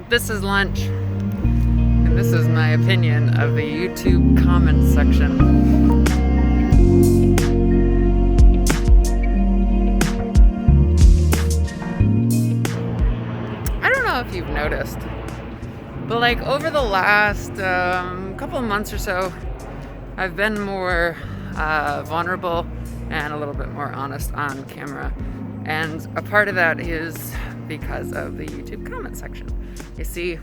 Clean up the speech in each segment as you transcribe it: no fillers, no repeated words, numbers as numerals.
This is lunch, and this is my opinion of the YouTube comment section. I don't know if you've noticed, but like over the last couple of months or so, I've been more vulnerable and a little bit more honest on camera. And a part of that is because of the YouTube comment section. You see,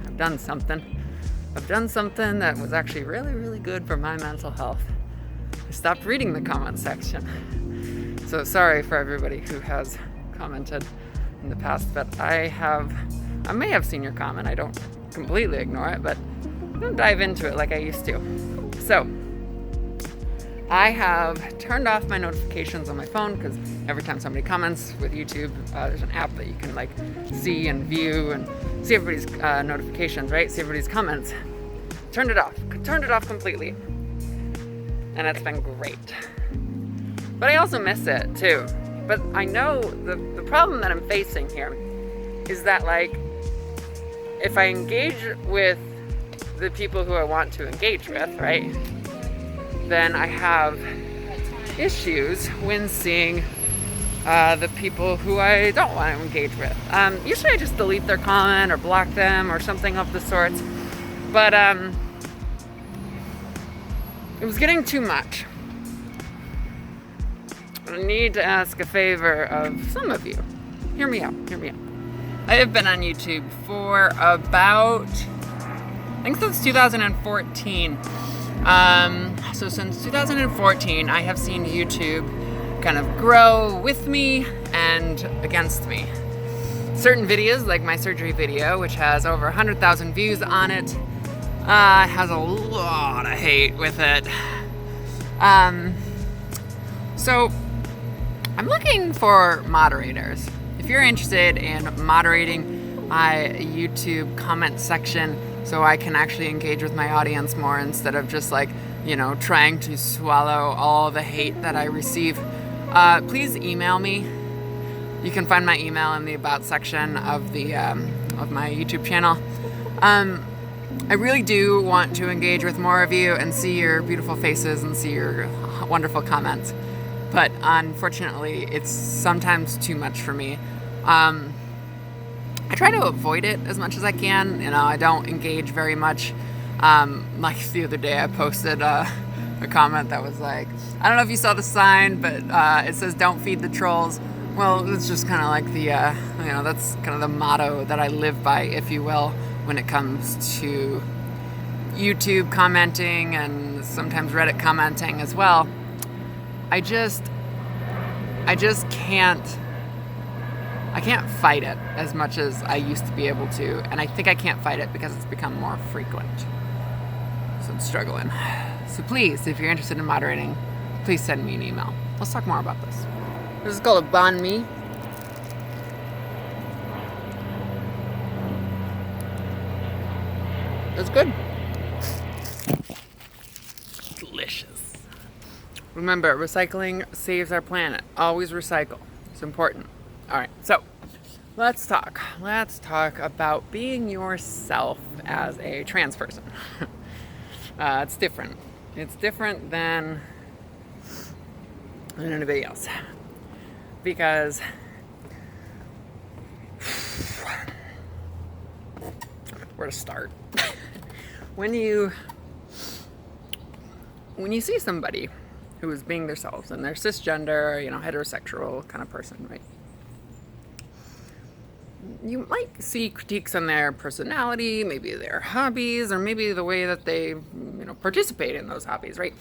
I've done something that was actually really, really good for my mental health. I stopped reading the comment section. So sorry for everybody who has commented in the past, but I may have seen your comment. I don't completely ignore it, but I don't dive into it like I used to. So I have turned off my notifications on my phone because every time somebody comments with YouTube, there's an app that you can like see and view and see everybody's notifications, right? See everybody's comments. Turned it off completely. And it's been great. But I also miss it too. But I know the problem that I'm facing here is that like, if I engage with the people who I want to engage with, right? Then I have issues when seeing the people who I don't want to engage with. Usually I just delete their comment or block them or something of the sorts. But it was getting too much. I need to ask a favor of some of you. Hear me out. I have been on YouTube for about, I think since 2014. So since 2014, I have seen YouTube kind of grow with me and against me. Certain videos, like my surgery video, which has over 100,000 views on it, has a lot of hate with it. So I'm looking for moderators. If you're interested in moderating my YouTube comment section so I can actually engage with my audience more instead of just like, trying to swallow all the hate that I receive, please email me. You can find my email in the About section of the of my YouTube channel. I really do want to engage with more of you and see your beautiful faces and see your wonderful comments. But unfortunately, it's sometimes too much for me. I try to avoid it as much as I can. I don't engage very much. Like the other day, I posted a comment that was like, I don't know if you saw the sign, but it says, "Don't feed the trolls." Well, it's just kind of like the, that's kind of the motto that I live by, if you will, when it comes to YouTube commenting and sometimes Reddit commenting as well. I just can't fight it as much as I used to be able to, and I think I can't fight it because it's become more frequent. So I'm struggling. So please, if you're interested in moderating, please send me an email. Let's talk more about this. This is called a banh mi. It's good. Delicious. Remember, recycling saves our planet. Always recycle. It's important. All right, so let's talk. Let's talk about being yourself as a trans person. It's different. It's different than anybody else. Because where to start? When you see somebody who is being themselves and they're cisgender, heterosexual kind of person, right? You might see critiques on their personality, maybe their hobbies, or maybe the way that they, participate in those hobbies, right?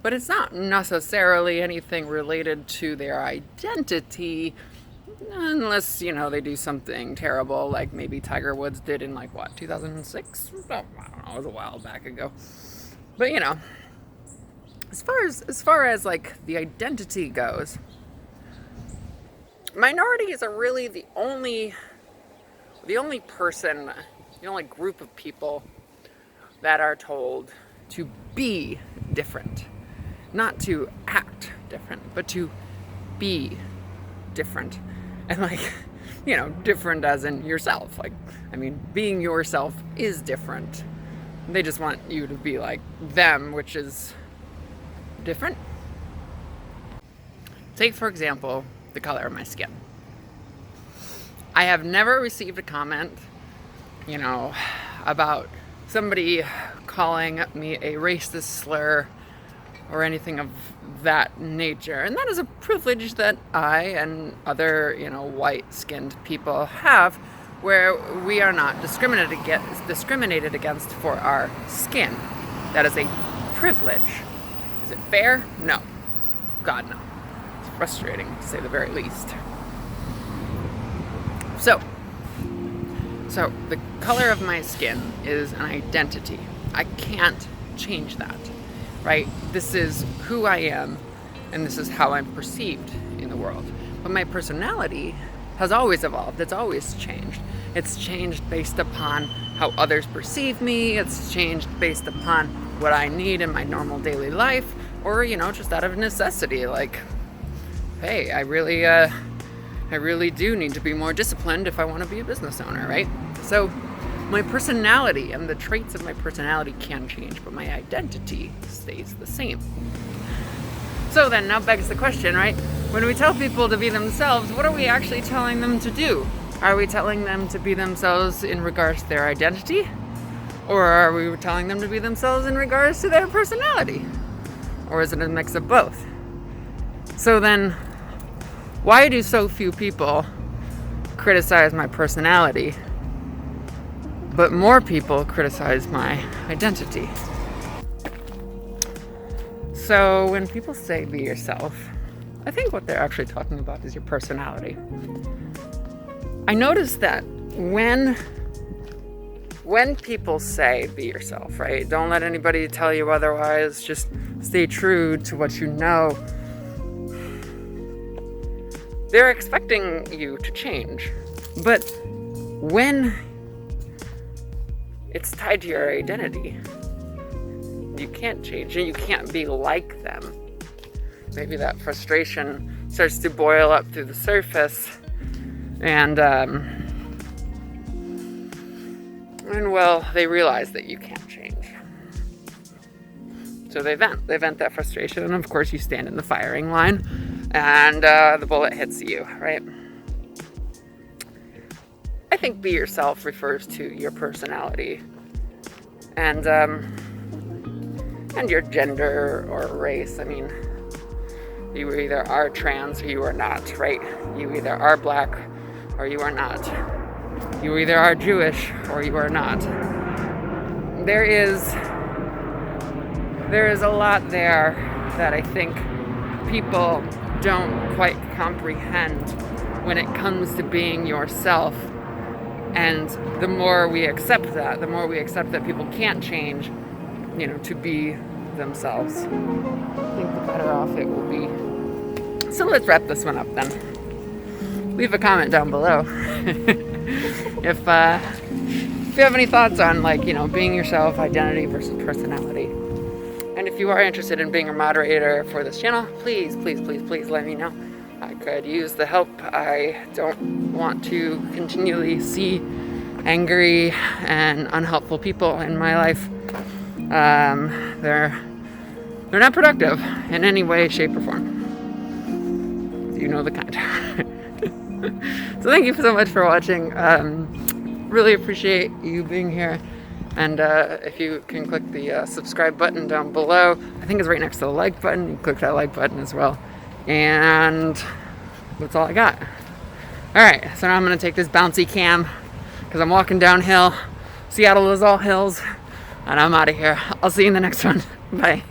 But it's not necessarily anything related to their identity, unless, they do something terrible, like maybe Tiger Woods did in 2006? Oh, I don't know, it was a while back ago. But, as far as the identity goes, minorities are really the only person, the only group of people that are told to be different. Not to act different, but to be different. And different as in yourself. Like, I mean, being yourself is different. They just want you to be like them, which is different. Take, for example, the color of my skin. I have never received a comment, about somebody calling me a racist slur or anything of that nature. And that is a privilege that I and other, white-skinned people have, where we are not discriminated against for our skin. That is a privilege. Is it fair? No. God, no. It's frustrating, to say the very least. So the color of my skin is an identity. I can't change that, right? This is who I am, and this is how I'm perceived in the world. But my personality has always evolved. It's always changed. It's changed based upon how others perceive me. It's changed based upon what I need in my normal daily life, or, just out of necessity. Like, hey, I really do need to be more disciplined if I want to be a business owner, right? So my personality and the traits of my personality can change, but my identity stays the same. So then now begs the question, right? When we tell people to be themselves, what are we actually telling them to do? Are we telling them to be themselves in regards to their identity? Or are we telling them to be themselves in regards to their personality? Or is it a mix of both? So then, why do so few people criticize my personality, but more people criticize my identity? So when people say be yourself, I think what they're actually talking about is your personality. I noticed that when people say be yourself, right? Don't let anybody tell you otherwise, just stay true to what you know. They're expecting you to change. But when it's tied to your identity, you can't change and you can't be like them. Maybe that frustration starts to boil up through the surface, and well, they realize that you can't change. So they vent that frustration, and of course you stand in the firing line, and the bullet hits you, right? I think be yourself refers to your personality and your gender or race. I mean, you either are trans or you are not, right? You either are black or you are not. You either are Jewish or you are not. There is a lot there that I think people don't quite comprehend when it comes to being yourself. And the more we accept that, people can't change, to be themselves, I think the better off it will be. So let's wrap this one up then. Leave a comment down below if you have any thoughts on, being yourself, identity versus personality. And if you are interested in being a moderator for this channel, please let me know. I could use the help. I don't want to continually see angry and unhelpful people in my life. They're not productive in any way, shape, or form. You know the kind. So thank you so much for watching. Really appreciate you being here. And if you can click the subscribe button down below, I think it's right next to the like button. You click that like button as well. And that's all I got. Alright, so now I'm going to take this bouncy cam because I'm walking downhill. Seattle is all hills. And I'm out of here. I'll see you in the next one. Bye.